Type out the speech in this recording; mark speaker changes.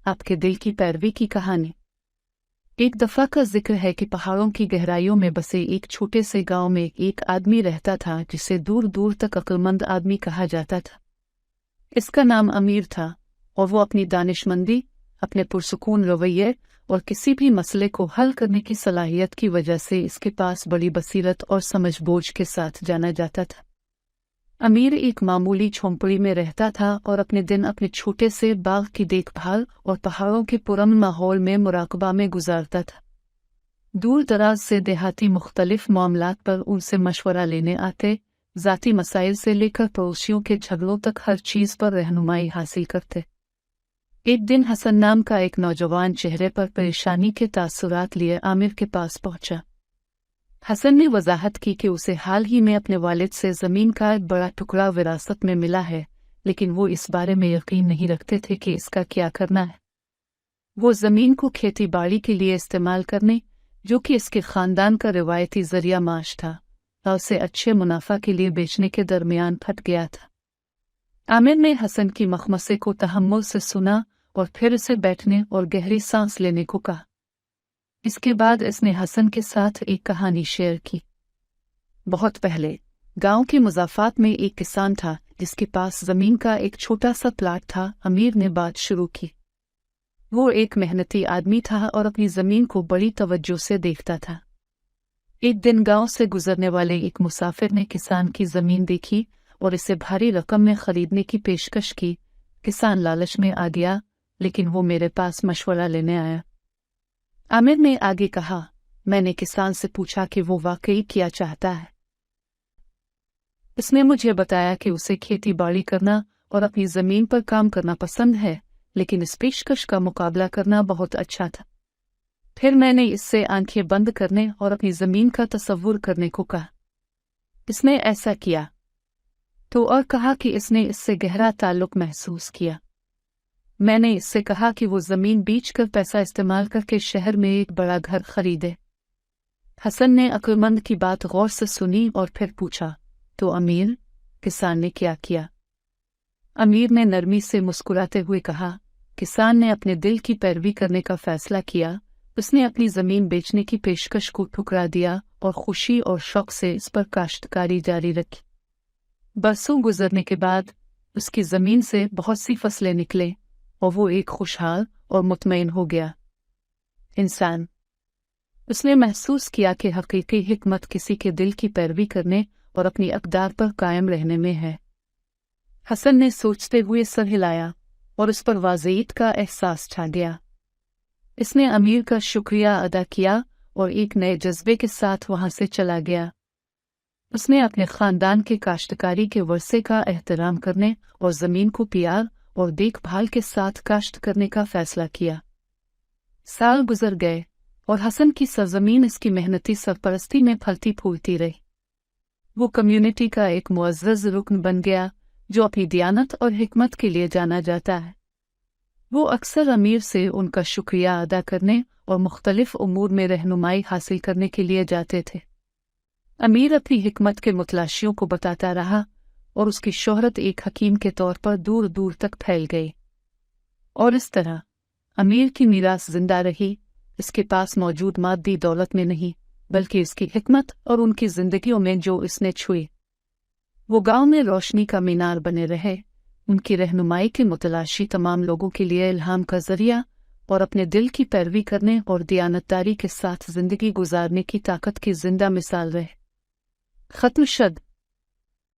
Speaker 1: आपके दिल की पैरवी की कहानी। एक दफा का जिक्र है कि पहाड़ों की गहराइयों में बसे एक छोटे से गांव में एक आदमी रहता था जिसे दूर दूर तक अक्लमंद आदमी कहा जाता था। इसका नाम अमीर था और वो अपनी दानिशमंदी, अपने पुरसुकून रवैये और किसी भी मसले को हल करने की सलाहियत की वजह से इसके पास बड़ी बसीरत और समझबूझ के साथ जाना जाता था। अमीर एक मामूली झोंपड़ी में रहता था और अपने दिन अपने छोटे से बाग की देखभाल और पहाड़ों के पुरअमन माहौल में मुराकबा में गुजारता था। दूर दराज से देहाती मुख्तलिफ मामलात पर उनसे मशवरा लेने आते, ज़ाती मसाइल से लेकर पड़ोसियों के झगड़ों तक हर चीज़ पर रहनुमाई हासिल करते। एक दिन हसन नाम का एक नौजवान चेहरे पर परेशानी के तासुरात लिए आमिर के पास पहुंचा। हसन ने वजाहत की कि उसे हाल ही में अपने वालिद से ज़मीन का एक बड़ा टुकड़ा विरासत में मिला है, लेकिन वो इस बारे में यकीन नहीं रखते थे कि इसका क्या करना है। वो ज़मीन को खेती बाड़ी के लिए इस्तेमाल करने, जो कि इसके ख़ानदान का रिवायती ज़रिया माश था, और उसे अच्छे मुनाफा के लिए बेचने के दरमियान फट गया था। आमिर ने हसन की मखमसे को तहम्मुल से सुना और फिर उसे बैठने और गहरी सांस लेने को कहा। इसके बाद इसने हसन के साथ एक कहानी शेयर की। बहुत पहले गांव के मुज़ाफ़ात में एक किसान था जिसके पास ज़मीन का एक छोटा सा प्लाट था। अमीर ने बात शुरू की। वो एक मेहनती आदमी था और अपनी ज़मीन को बड़ी तवज्जो से देखता था। एक दिन गांव से गुजरने वाले एक मुसाफिर ने किसान की ज़मीन देखी और इसे भारी रकम में ख़रीदने की पेशकश की। किसान लालच में आ गया, लेकिन वो मेरे पास मशवरा लेने आया। आमिर ने आगे कहा, मैंने किसान से पूछा कि वो वाकई क्या चाहता है। इसने मुझे बताया कि उसे खेती बाड़ी करना और अपनी ज़मीन पर काम करना पसंद है, लेकिन इस पेशकश का मुकाबला करना बहुत अच्छा था। फिर मैंने इससे आंखें बंद करने और अपनी ज़मीन का तसव्वुर करने को कहा। इसने ऐसा किया तो और कहा कि इसने इससे गहरा ताल्लुक महसूस किया। मैंने इससे कहा कि वो ज़मीन बेचकर पैसा इस्तेमाल करके शहर में एक बड़ा घर खरीदे। हसन ने अक्लमंद की बात गौर से सुनी और फिर पूछा, तो अमीर, किसान ने क्या किया? अमीर ने नरमी से मुस्कुराते हुए कहा, किसान ने अपने दिल की पैरवी करने का फैसला किया। उसने अपनी ज़मीन बेचने की पेशकश को ठुकरा दिया और खुशी और शौक से इस पर काश्तकारी जारी रखी। बरसों गुजरने के बाद उसकी ज़मीन से बहुत सी फसलें निकले और वो एक खुशहाल और मुतमईन हो गया इंसान। उसने महसूस किया कि हकीकी हिकमत किसी के दिल की पैरवी करने और अपनी अक़दार पर कायम रहने में है। हसन ने सोचते हुए सर हिलाया और उस पर वाज़ेयत का एहसास छा गया। इसने अमीर का शुक्रिया अदा किया और एक नए जज्बे के साथ वहाँ से चला गया। उसने अपने ख़ानदान के काश्तकारी के वर्से का एहतराम करने और ज़मीन को प्यार और देखभाल के साथ काश्त करने का फ़ैसला किया। साल गुजर गए और हसन की सरज़मीन इसकी मेहनती सरपरस्ती में फलती फूलती रही। वो कम्युनिटी का एक मुअज़्ज़ज़ रुकन बन गया जो अपनी दियानत और हिकमत के लिए जाना जाता है। वो अक्सर अमीर से उनका शुक्रिया अदा करने और मुख्तलिफ उमूर में रहनुमाई हासिल करने के लिए जाते थे। अमीर अपनी हिकमत के मुतलाशियों को बताता रहा और उसकी शोहरत एक हकीम के तौर पर दूर दूर तक फैल गई। और इस तरह अमीर की मीरास जिंदा रही, इसके पास मौजूद मादी दौलत में नहीं, बल्कि इसकी हिकमत और उनकी जिंदगियों में जो इसने छुई। वो गांव में रोशनी का मीनार बने रहे, उनकी रहनुमाई के मुतलाशी तमाम लोगों के लिए इल्हाम का जरिया और अपने दिल की पैरवी करने और दियानतदारी के साथ जिंदगी गुजारने की ताकत की जिंदा मिसाल रहे। खत्म शद।